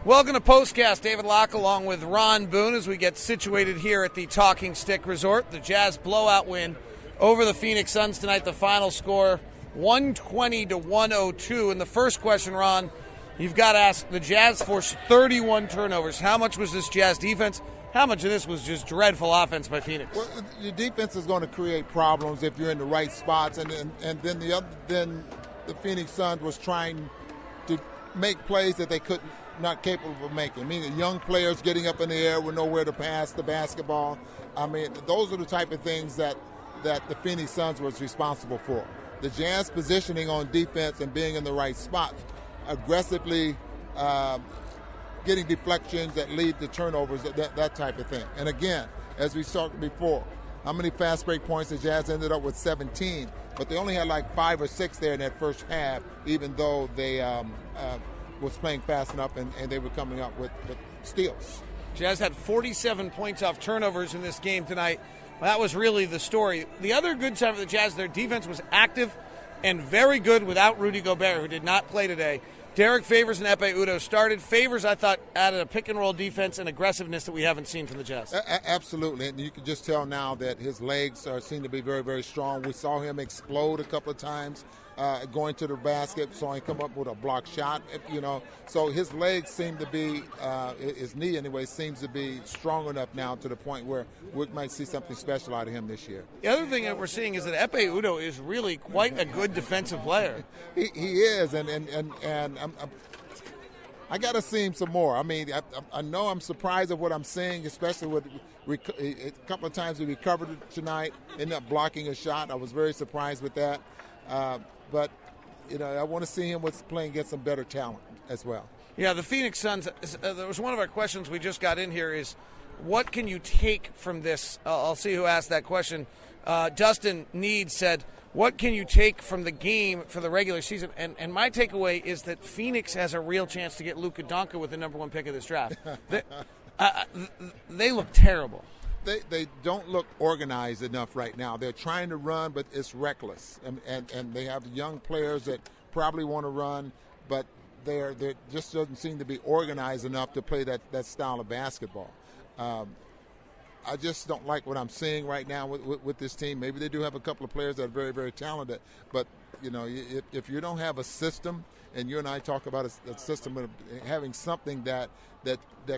Welcome to POSTCAST. David Locke along with Ron Boone as we get situated here at the Talking Stick Resort. The Jazz blowout win over the Phoenix Suns tonight. The final score 120-102. And the first question, Ron, you've got to ask, the Jazz forced 31 turnovers. How much was this Jazz defense? How much of this was just dreadful offense by Phoenix? Well, your defense is going to create problems if you're in the right spots, and then the Phoenix Suns was trying to make plays that they not capable of making. I mean, young players getting up in the air with nowhere to pass the basketball. I mean, those are the type of things that the Phoenix Suns was responsible for. The Jazz positioning on defense and being in the right spots, aggressively getting deflections that lead to turnovers, that type of thing. And again, as we talked before, how many fast break points the Jazz ended up with? 17, but they only had like 5 or 6 there in that first half, even though they was playing fast enough and they were coming up with steals. Jazz had 47 points off turnovers in this game tonight. That was really the story. The other good side for the Jazz, their defense was active and very good without Rudy Gobert, who did not play today. Derek Favors and Ekpe Udoh started. Favors, I thought, added a pick-and-roll defense and aggressiveness that we haven't seen from the Jazz. Absolutely, and you can just tell now that his legs seem to be very, very strong. We saw him explode a couple of times going to the basket, saw him come up with a block shot, So his legs seem to be, his knee anyway, seems to be strong enough now to the point where we might see something special out of him this year. The other thing that we're seeing is that Ekpe Udoh is really quite a good defensive player. He is, and I got to see him some more. I mean, I know I'm surprised at what I'm seeing, especially with a couple of times he recovered tonight, ended up blocking a shot. I was very surprised with that. But, I want to see him playing against some better talent as well. Yeah, the Phoenix Suns, there was one of our questions we just got in here is, what can you take from this? I'll see who asked that question. Dustin Need said, what can you take from the game for the regular season? And my takeaway is that Phoenix has a real chance to get Luka Doncic with the number 1 pick of this draft. They look terrible. They don't look organized enough right now. They're trying to run, but it's reckless. And they have young players that probably want to run, but they just doesn't seem to be organized enough to play that style of basketball. I just don't like what I'm seeing right now with this team. Maybe they do have a couple of players that are very, very talented, but if you don't have a system, and you and I talk about a system of having something that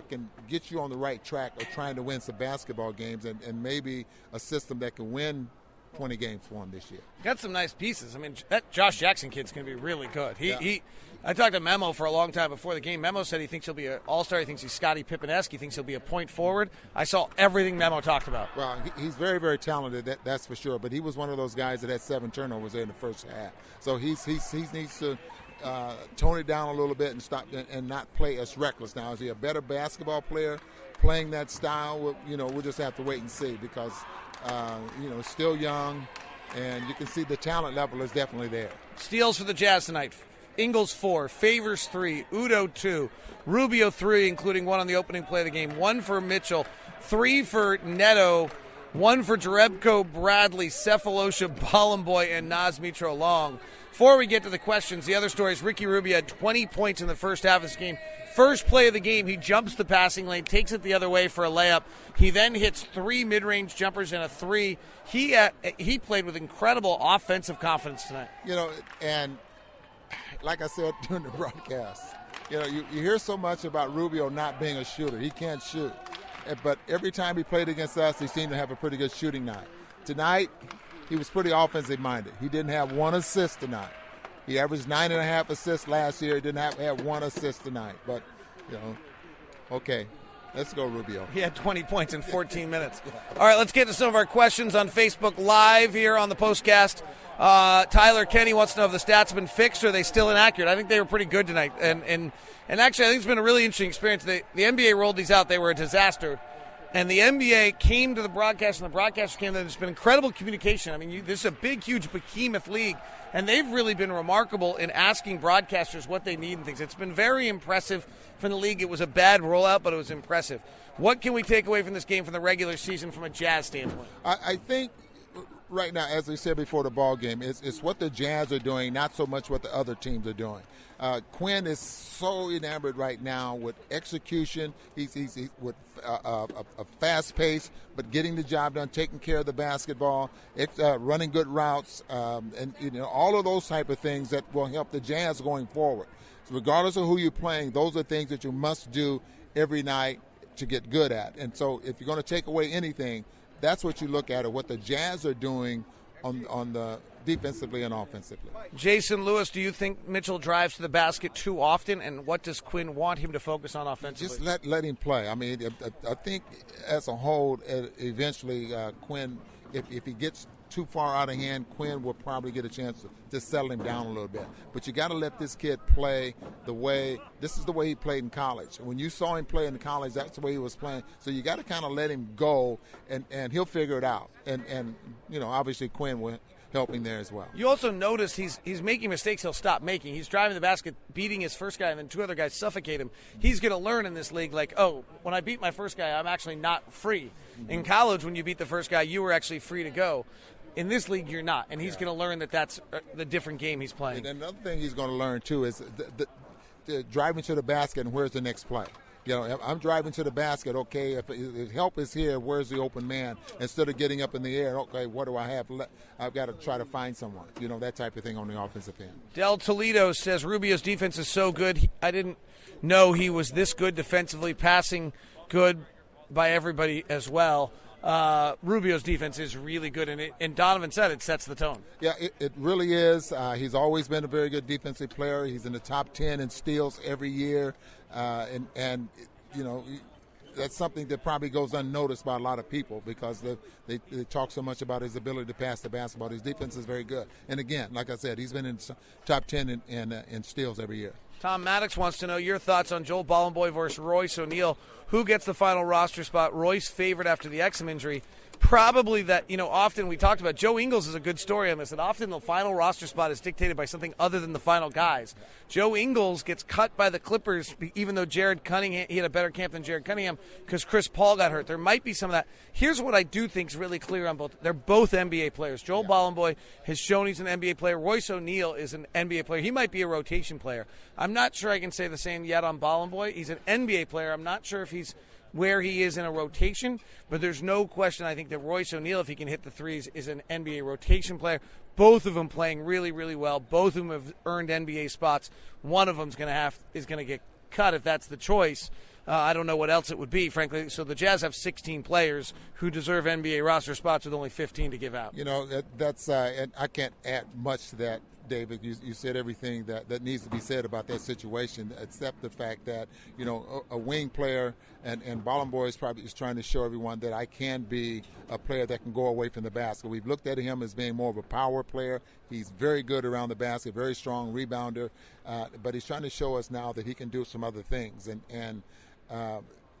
can get you on the right track of trying to win some basketball games, and maybe a system that can win 20 games for him this year. Got some nice pieces. I mean, that Josh Jackson kid's going to be really good. I talked to Memo for a long time before the game. Memo said he thinks he'll be an all-star. He thinks he's Scottie Pippen-esque. He thinks he'll be a point forward. I saw everything Memo talked about. Well, he's very, very talented, that's for sure. But he was one of those guys that had 7 turnovers there in the first half. So he needs to tone it down a little bit and stop and not play as reckless. Now, is he a better basketball player playing that style? We'll just have to wait and see because, still young, and you can see the talent level is definitely there. Steals for the Jazz tonight. Ingles 4, Favors 3, Udoh 2, Rubio 3, including 1 on the opening play of the game, 1 for Mitchell, 3 for Neto, 1 for Jerebko, Bradley, Cephalosha, Bolomboy, and Naz Mitro Long. Before we get to the questions, the other story is Ricky Rubio had 20 points in the first half of this game. First play of the game, he jumps the passing lane, takes it the other way for a layup. He then hits 3 mid-range jumpers and a 3. He played with incredible offensive confidence tonight. And like I said during the broadcast, you hear so much about Rubio not being a shooter. He can't shoot. But every time he played against us, he seemed to have a pretty good shooting night. Tonight, he was pretty offensive minded. He didn't have 1 assist tonight. He averaged 9.5 assists last year. He didn't have 1 assist tonight. But, okay. Let's go, Rubio. He had 20 points in 14 minutes. All right, let's get to some of our questions on Facebook Live here on the POSTCAST. Tyler Kenny wants to know if the stats have been fixed or are they still inaccurate. I think they were pretty good tonight. And actually, I think it's been a really interesting experience. The NBA rolled these out. They were a disaster. And the NBA came to the broadcast, and the broadcasters came to them. There's been incredible communication. I mean, this is a big, huge behemoth league, and they've really been remarkable in asking broadcasters what they need and things. It's been very impressive from the league. It was a bad rollout, but it was impressive. What can we take away from this game from the regular season from a Jazz standpoint? I think right now, as we said before the ball game, it's what the Jazz are doing, not so much what the other teams are doing. Quinn is so enamored right now with execution. He's with a fast pace, but getting the job done, taking care of the basketball, running good routes, and all of those type of things that will help the Jazz going forward. So regardless of who you're playing, those are things that you must do every night to get good at. And so if you're going to take away anything, that's what you look at, or what the Jazz are doing on the defensively and offensively. Jason Lewis, do you think Mitchell drives to the basket too often, and what does Quinn want him to focus on offensively? Just let him play. I mean, I think as a whole, eventually Quinn, if he gets too far out of hand, Quinn will probably get a chance to settle him down a little bit. But you got to let this kid play this is the way he played in college. When you saw him play in college, that's the way he was playing. So you got to kind of let him go, and he'll figure it out. And obviously Quinn will help him there as well. You also notice he's making mistakes he'll stop making. He's driving the basket, beating his first guy, and then two other guys suffocate him. He's going to learn in this league, like, oh, when I beat my first guy, I'm actually not free. Mm-hmm. In college, when you beat the first guy, you were actually free to go. In this league, you're not, and he's going to learn that that's the different game he's playing. And another thing he's going to learn, too, is the driving to the basket and where's the next play. If I'm driving to the basket, okay, if help is here, where's the open man? Instead of getting up in the air, okay, what do I have? I've got to try to find someone. That type of thing on the offensive end. Del Toledo says Rubio's defense is so good. I didn't know he was this good defensively, passing good by everybody as well. Rubio's defense is really good, and Donovan said it sets the tone. Yeah, it really is. He's always been a very good defensive player. He's in the top 10 in steals every year, and that's something that probably goes unnoticed by a lot of people because they talk so much about his ability to pass the basketball. His defense is very good, and again, like I said, he's been in the top 10 in steals every year. Tom Maddox wants to know your thoughts on Joel Bollenboy versus Royce ONeal. Who gets the final roster spot? Royce favored after the Exum injury. Probably that, often we talked about Joe Ingles is a good story on this, and often the final roster spot is dictated by something other than the final guys. Joe Ingles gets cut by the Clippers, even though Jared Cunningham, he had a better camp than Jared Cunningham because Chris Paul got hurt. There might be some of that. Here's what I do think is really clear on both. They're both NBA players. Joel Bollenboy has shown he's an NBA player. Royce ONeal is an NBA player. He might be a rotation player. I'm not sure I can say the same yet on Bollenboy. He's an NBA player. I'm not sure if he's where he is in a rotation, but there's no question I think that Royce ONeal, if he can hit the threes, is an NBA rotation player. Both of them playing really, really well. Both of them have earned NBA spots. One of them is going to get cut if that's the choice. I don't know what else it would be, frankly. So the Jazz have 16 players who deserve NBA roster spots with only 15 to give out. That's and I can't add much to that, David. You said everything that needs to be said about that situation, except the fact that, a wing player and Bollenboy is trying to show everyone that I can be a player that can go away from the basket. We've looked at him as being more of a power player. He's very good around the basket, very strong rebounder, but he's trying to show us now that he can do some other things. And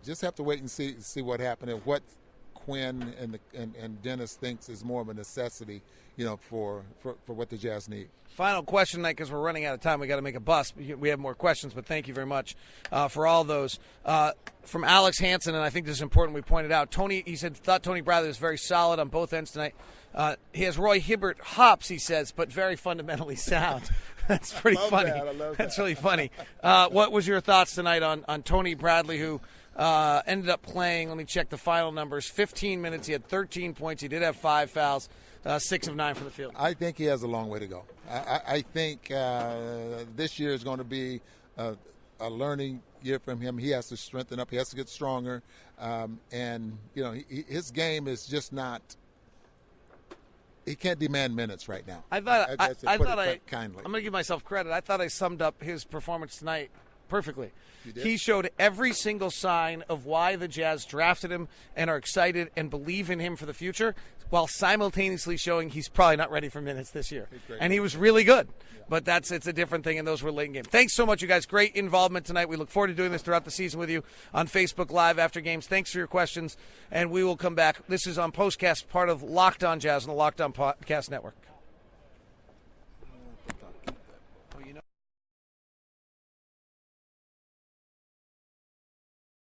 just have to wait and see what happened and what Quinn and Dennis thinks is more of a necessity, for what the Jazz need. Final question tonight, because we're running out of time. We got to make a bust. We have more questions, but thank you very much for all those. From Alex Hansen, and I think this is important. We pointed out he thought Tony Bradley was very solid on both ends tonight. He has Roy Hibbert hops, he says, but very fundamentally sound. That's pretty funny. I love that. That's really funny. What was your thoughts tonight on Tony Bradley, who ended up playing, let me check the final numbers, 15 minutes. He had 13 points. He did have 5 fouls, 6 of 9 for the field. I think he has a long way to go. I think this year is going to be a learning year from him. He has to strengthen up. He has to get stronger. His game is just not – he can't demand minutes right now. I'm going to give myself credit. I thought I summed up his performance tonight perfectly. He showed every single sign of why the Jazz drafted him and are excited and believe in him for the future, while simultaneously showing he's probably not ready for minutes this year. And he was really good. Yeah. But it's a different thing, and those were late in game. Thanks so much, you guys. Great involvement tonight. We look forward to doing this throughout the season with you on Facebook Live after games. Thanks for your questions, and we will come back. This is on POSTCAST, part of Locked On Jazz on the Locked On Podcast Network.